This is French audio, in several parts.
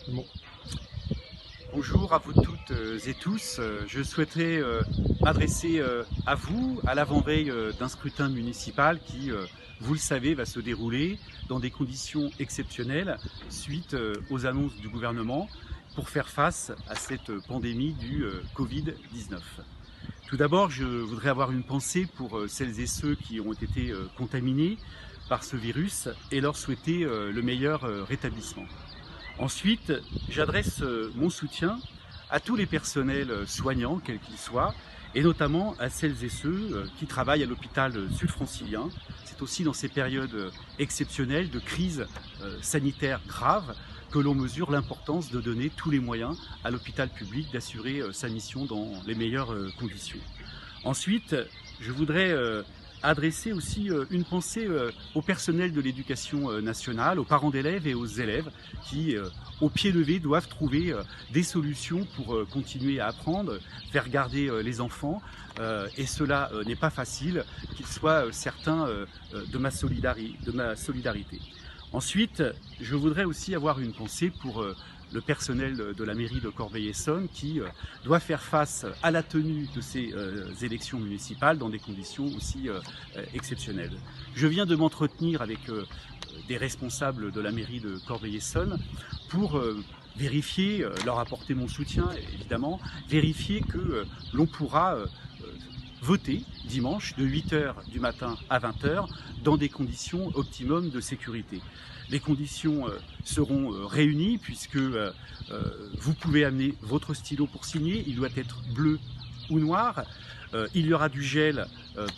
Bon. Bonjour à vous toutes et tous. Je souhaiterais m'adresser à vous à l'avant-veille d'un scrutin municipal qui, vous le savez, va se dérouler dans des conditions exceptionnelles suite aux annonces du gouvernement pour faire face à cette pandémie du Covid-19. Tout d'abord, je voudrais avoir une pensée pour celles et ceux qui ont été contaminés par ce virus et leur souhaiter le meilleur rétablissement. Ensuite, j'adresse mon soutien à tous les personnels soignants, quels qu'ils soient, et notamment à celles et ceux qui travaillent à l'hôpital sud-francilien. C'est aussi dans ces périodes exceptionnelles de crise sanitaire grave que l'on mesure l'importance de donner tous les moyens à l'hôpital public d'assurer sa mission dans les meilleures conditions. Ensuite, je voudrais adresser aussi une pensée au personnel de l'éducation nationale, aux parents d'élèves et aux élèves qui, au pied levé, doivent trouver des solutions pour continuer à apprendre, faire garder les enfants. Et cela n'est pas facile, qu'ils soient certains de ma solidarité. Ensuite, je voudrais aussi avoir une pensée pour le personnel de la mairie de Corbeil-Essonnes qui doit faire face à la tenue de ces élections municipales dans des conditions aussi exceptionnelles. Je viens de m'entretenir avec des responsables de la mairie de Corbeil-Essonnes pour vérifier, leur apporter mon soutien évidemment, vérifier que l'on pourra voter dimanche de 8h du matin à 20h dans des conditions optimum de sécurité. Les conditions seront réunies puisque vous pouvez amener votre stylo pour signer, il doit être bleu ou noir. Il y aura du gel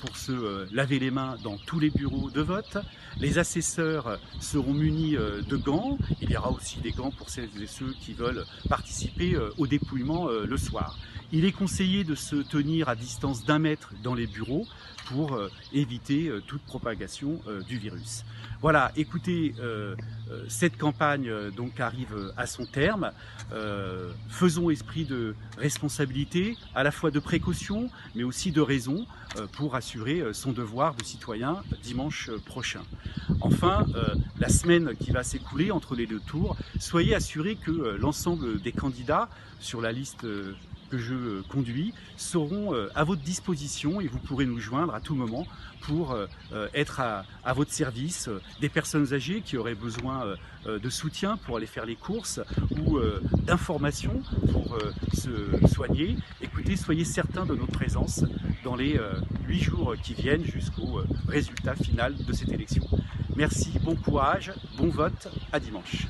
pour se laver les mains dans tous les bureaux de vote. Les assesseurs seront munis de gants. Il y aura aussi des gants pour celles et ceux qui veulent participer au dépouillement le soir. Il est conseillé de se tenir à distance d'1 mètre dans les bureaux pour éviter toute propagation du virus. Voilà, écoutez, cette campagne donc arrive à son terme. Faisons esprit de responsabilité, à la fois de précaution, mais aussi de raison pour assurer son devoir de citoyen dimanche prochain. Enfin, la semaine qui va s'écouler entre les 2 tours, soyez assurés que l'ensemble des candidats sur la liste que je conduis seront à votre disposition et vous pourrez nous joindre à tout moment pour être à votre service. Des personnes âgées qui auraient besoin de soutien pour aller faire les courses ou d'informations pour se soigner. Écoutez, soyez certains de notre présence dans les 8 jours qui viennent jusqu'au résultat final de cette élection. Merci, bon courage, bon vote, à dimanche.